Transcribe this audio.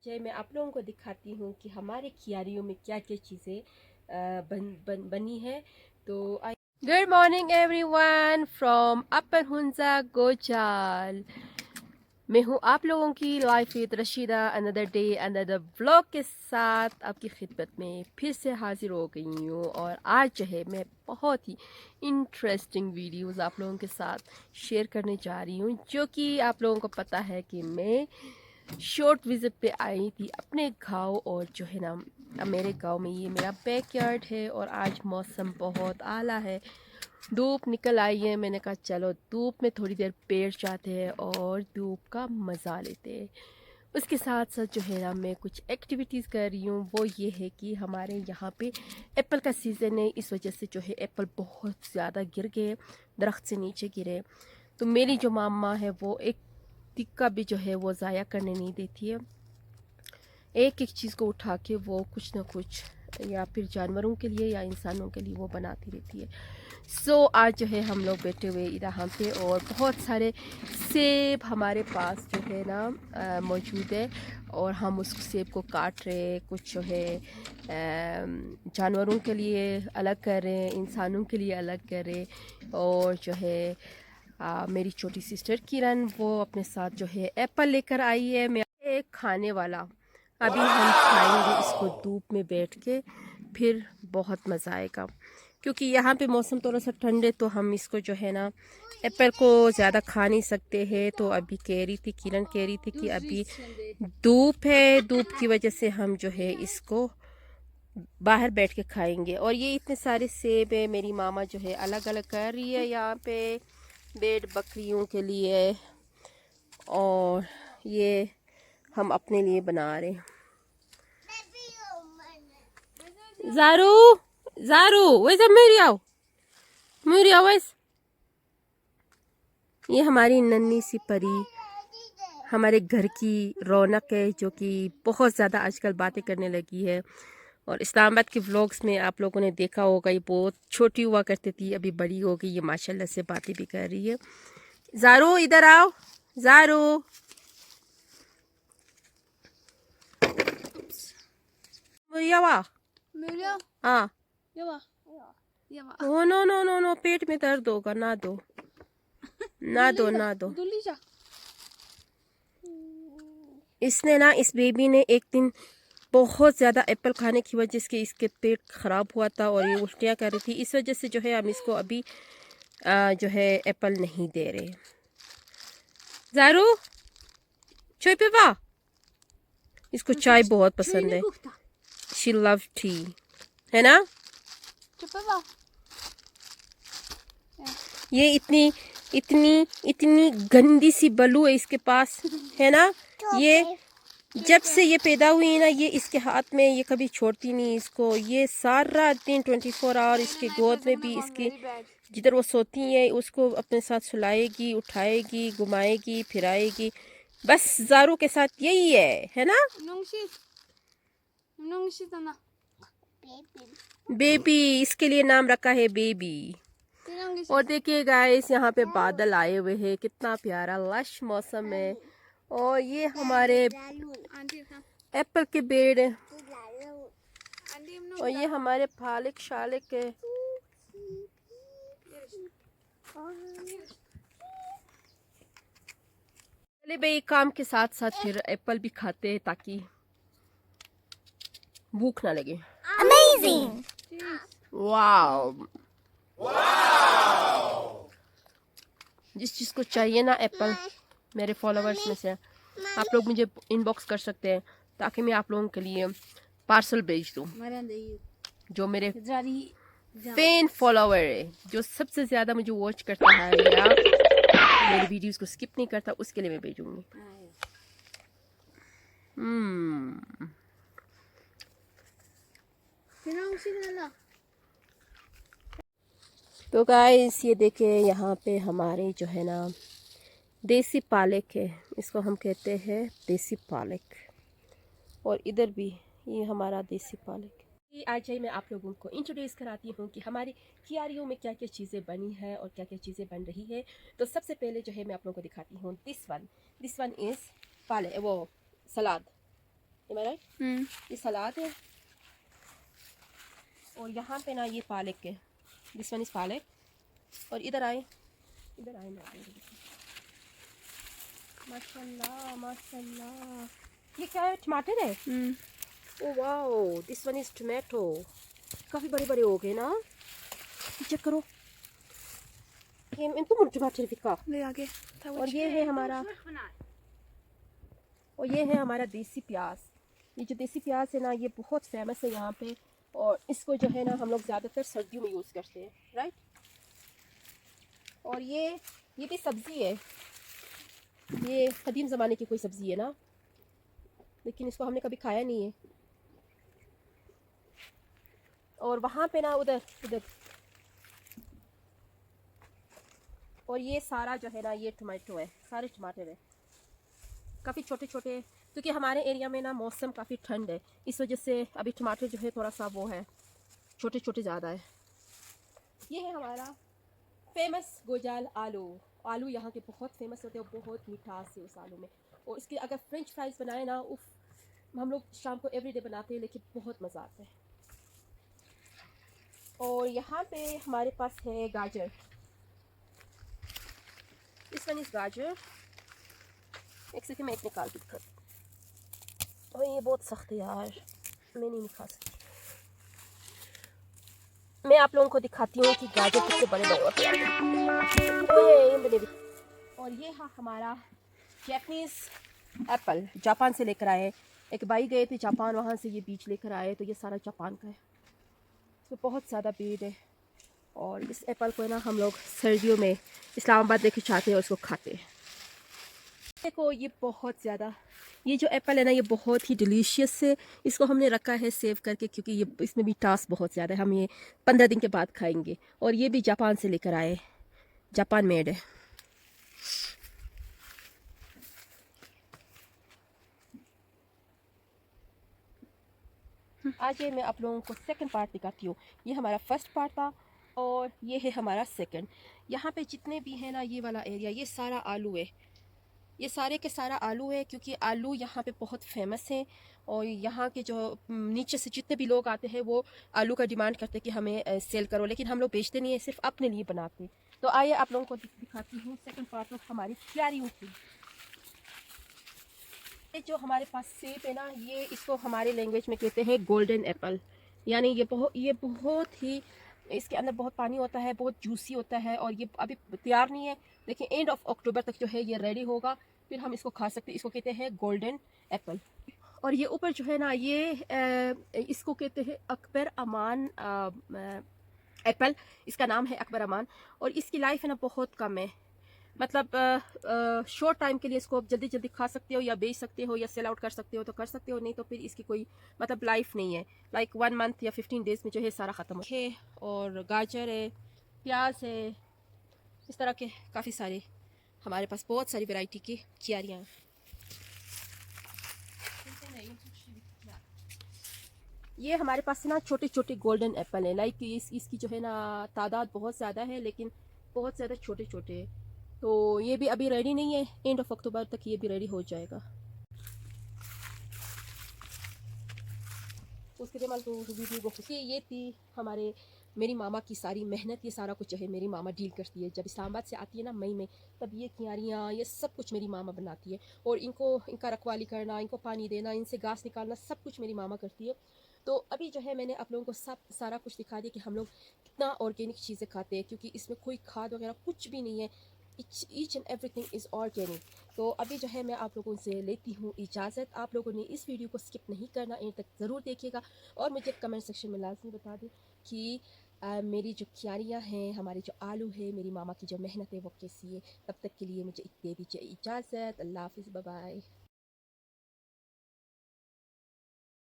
मैं आप लोगों को दिखाती हूँ कि हमारे क्यारियों में क्या क्या चीज़ें बनी है। तो good morning everyone from upper Hunza Gojal. मैं हूँ आप लोगों की life with Rashida, another day another vlog के साथ आपकी खिदमत में फिर से हाजिर हो गई हूँ। और आज जो है मैं बहुत ही इंटरेस्टिंग वीडियोस आप लोगों के साथ शेयर करने जा रही हूँ, जो कि आप लोगों को पता है कि मैं शॉर्ट विजिट पे आई थी अपने गांव। और जो है ना, मेरे गांव में ये मेरा बैकयार्ड है और आज मौसम बहुत आला है, धूप निकल आई है। मैंने कहा चलो धूप में थोड़ी देर पेड़ जाते हैं और धूप का मज़ा लेते हैं। उसके साथ साथ जो है ना, मैं कुछ एक्टिविटीज़ कर रही हूँ। वो ये है कि हमारे यहाँ पे एप्पल का सीज़न है, इस वजह से जो है एप्पल बहुत ज़्यादा गिर गए, दरख्त से नीचे गिरे। तो मेरी जो मामा है वो एक टिक्का भी जो है वो ज़ाया करने नहीं देती है, एक एक चीज़ को उठा के वो कुछ ना कुछ या फिर जानवरों के लिए या इंसानों के लिए वो बनाती रहती है। सो आज जो है हम लोग बैठे हुए यहाँ पे और बहुत सारे सेब हमारे पास जो है ना मौजूद है और हम उस सेब को काट रहे, कुछ जो है जानवरों के लिए अलग कर रहे हैं, इंसानों के लिए अलग कर रहे। और जो है मेरी छोटी सिस्टर किरण वो अपने साथ जो है एप्पल लेकर आई है, मैं एक खाने वाला। अभी हम खाएंगे इसको धूप में बैठ के, फिर बहुत मज़ा आएगा। क्योंकि यहाँ पे मौसम थोड़ा सा ठंडे, तो हम इसको जो है ना एप्पल को ज़्यादा खा नहीं सकते हैं। तो अभी कह रही थी, किरण कह रही थी कि अभी धूप है, धूप की वजह से हम जो है इसको बाहर बैठ के खाएंगे। और ये इतने सारे सेब है, मेरी मामा जो है अलग अलग कर रही है यहाँ पे भेड़ बकरियों के लिए, और ये हम अपने लिए बना रहे हैं। ज़ारू ज़ारू वैसे मेरी आओ, मेरी आवाज़। ये हमारी नन्ही सी परी हमारे घर की रौनक है, जो कि बहुत ज़्यादा आजकल बातें करने लगी है। और इस्लामाबाद के व्लॉग्स में आप लोगों ने देखा होगा, ये बहुत छोटी हुआ करती थी, अभी बड़ी हो गई, ये माशाल्लाह से बातें भी कर रही है। ज़ारू इधर आओ, ज़ारू। यावा हाँ, oh no no no no, पेट में दर्द होगा, ना दो ना दो ना दो। इसने ना, इस बेबी ने एक दिन बहुत ज़्यादा एप्पल खाने की वजह से इसके पेट ख़राब हुआ था और ये उल्टियाँ कर रही थी। इस वजह से जो है हम इसको अभी जो है एप्पल नहीं दे रहे। ज़ारू चाय पे वाह, इसको चाय बहुत पसंद है, शी लव टी, है ना। ये इतनी इतनी इतनी गंदी सी बलू है इसके पास, है ना। ये जब से ये पैदा हुई है ना, ये इसके हाथ में ये कभी छोड़ती नहीं इसको। ये सारा दिन 24 आवर इसके गोद में भी, इसकी जिधर वो सोती है उसको अपने साथ सुलाएगी, उठाएगी, घुमाएगी, फिराएगी। बस ज़ारू के साथ यही है ना। बेबी, इसके लिए नाम रखा है बेबी। और देखिए गाइस, यहाँ पे बादल आए हुए हैं, कितना प्यारा लश मौसम है। और ये हमारे एप्पल के पेड़ है और ये हमारे फालिक शालिक है। चले भाई, काम के साथ साथ फिर एप्पल भी खाते हैं ताकि भूख ना लगे। Amazing, wow. जिस चीज़ को चाहिए ना एप्पल, मेरे फॉलोवर्स में से आप लोग मुझे इनबॉक्स कर सकते हैं ताकि मैं आप लोगों के लिए पार्सल भेज दूँ। जो मेरे फैन फॉलोवर है, जो सबसे ज़्यादा मुझे वॉच करता है या मेरी वीडियोस को स्किप नहीं करता, उसके लिए मैं भेजूँगी। तो गाइस ये देखिए, यहाँ पे हमारे जो है ना देसी पालक है, इसको हम कहते हैं देसी पालक। और इधर भी ये हमारा देसी पालक। आज ही मैं आप लोगों को इंट्रोड्यूस कराती हूँ कि हमारी क्यारियों में क्या क्या चीज़ें बनी है और क्या क्या चीज़ें बन रही है। तो सबसे पहले जो है मैं आप लोगों को दिखाती हूँ दिस वन इज़ पालक, वो सलाद। राइट। ये सलाद है और यहाँ पे ना ये पालक है, दिस वन इज पालक। और इधर आए ना, माशाल्लाह माशाल्लाह। ये क्या है, टमाटर है। Oh wow, this one is tomato. काफ़ी बड़े बड़े हो गए ना, चेक करो। ये इनको टमाटर फिका ले आगे। और ये है हमारा देसी प्याज। ये जो देसी प्याज है ना, ये बहुत फेमस है यहाँ पे, और इसको जो है ना हम लोग ज़्यादातर सर्दियों में यूज़ करते हैं, राइट। और ये भी सब्ज़ी है, ये कदीम ज़माने की कोई सब्ज़ी है ना, लेकिन इसको हमने कभी खाया नहीं है। और वहाँ पे ना उधर और ये सारा जो है ना, ये टमाटो है, सारे टमाटर है, काफ़ी छोटे छोटे, क्योंकि हमारे एरिया में ना मौसम काफ़ी ठंड है, इस वजह से अभी टमाटर जो है थोड़ा सा वो है, छोटे छोटे ज़्यादा है। ये है हमारा फेमस गोजाल आलू यहाँ के बहुत फेमस होते हैं, बहुत मिठास है उस आलू में। और इसके अगर फ्रेंच फ्राइज बनाए ना, उफ, हम लोग शाम को एवरीडे बनाते हैं, लेकिन बहुत मज़ा आता है। और यहाँ पे हमारे पास है गाजर, इस वन इज गाजर। एक सेकंड मैं एक निकाल के दिखा। और ये बहुत सख्त है यार, मैं नहीं खा सकती। मैं आप लोगों को दिखाती हूँ कि गाजर कितने बड़े बड़े होते हैं। और ये है हमारा जैपनीज एप्पल, जापान से लेकर आए। एक भाई गए थे जापान, वहाँ से ये बीज लेकर आए, तो ये सारा जापान का है, इसमें बहुत ज़्यादा पेड़ है। और इस एप्पल को ना हम लोग सर्दियों में इस्लामाबाद लेके जाते हैं और उसको खाते हैं। देखो ये बहुत ज़्यादा, ये जो एप्पल है ना, ये बहुत ही डिलीशियस है। इसको हमने रखा है सेव करके, क्योंकि ये इसमें भी टास्ट बहुत ज़्यादा है, हम ये 15 दिन के बाद खाएंगे। और ये भी जापान से लेकर आए, जापान मेड है। आज ये मैं आप लोगों को सेकंड पार्ट दिखाती हूँ। ये हमारा फर्स्ट पार्ट था और ये है हमारा सेकंड। यहाँ पे जितने भी है ना, ये वाला एरिया, ये सारा आलू है, ये सारे के सारा आलू है, क्योंकि आलू यहाँ पे बहुत फेमस है। और यहाँ के जो नीचे से जितने भी लोग आते हैं, वो आलू का डिमांड करते हैं कि हमें सेल करो, लेकिन हम लोग बेचते नहीं है, सिर्फ अपने लिए बनाते। तो आइए आप लोगों को दिखाती हूँ सेकंड पार्ट ऑफ हमारी क्यारियों की। ये जो हमारे पास सेब है ना, ये इसको हमारे लैंग्वेज में कहते हैं गोल्डन एप्पल। यानी ये बहुत ही, इसके अंदर बहुत पानी होता है, बहुत जूसी होता है, और ये अभी तैयार नहीं है, लेकिन एंड ऑफ अक्टूबर तक जो है ये रेडी होगा, फिर हम इसको खा सकते हैं। इसको कहते हैं गोल्डन एप्पल। और ये ऊपर जो है ना, ये इसको कहते हैं अकबर अमान एप्पल, इसका नाम है अकबर अमान। और इसकी लाइफ है ना बहुत कम है, मतलब शॉर्ट टाइम के लिए इसको आप जल्दी जल्दी खा सकते हो, या बेच सकते हो, या सेल आउट कर सकते हो तो कर सकते हो, नहीं तो फिर इसकी कोई मतलब लाइफ नहीं है। लाइक 1 मंथ या 15 डेज में जो है सारा ख़त्म है। और गाजर है, प्याज है, इस तरह के काफ़ी सारे हमारे पास बहुत सारी वैरायटी की क्यारियाँ हैं। ये हमारे पास ना छोटे छोटे गोल्डन एप्पल है, लाइक इसकी जो है ना तादाद बहुत ज़्यादा है, लेकिन बहुत ज़्यादा छोटे छोटे हैं। तो ये भी अभी रेडी नहीं है, एंड ऑफ अक्टूबर तक ये भी रेडी हो जाएगा। उसके बाद तो वीडियो को ये थी हमारे मेरी मामा की सारी मेहनत, ये सारा कुछ जो है मेरी मामा डील करती है। जब इस्लामाबाद से आती है ना मई में, तब ये क्यारियाँ, ये सब कुछ मेरी मामा बनाती है। और इनका रखवाली करना, इनको पानी देना, इनसे घास निकालना, सब कुछ मेरी मामा करती है। तो अभी जो है मैंने आप लोगों को सारा कुछ दिखा दिया कि हम लोग कितना ऑर्गेनिक चीज़ें खाते हैं, क्योंकि इसमें कोई खाद वगैरह कुछ भी नहीं है, each and everything is organic. तो अभी जो है मैं आप लोगों से लेती हूँ इजाज़त। आप लोगों ने इस वीडियो को स्किप नहीं करना, एंड तक ज़रूर देखिएगा, और मुझे कमेंट सेक्शन में लाजमी बता दें कि मेरी जो क्यारियाँ हैं, हमारे जो आलू है, मेरी मामा की जो मेहनत है वो कैसी है। तब तक के लिए मुझे दे दीजिए इजाज़त। अल्लाह हाफ़िज़, बाय बाय।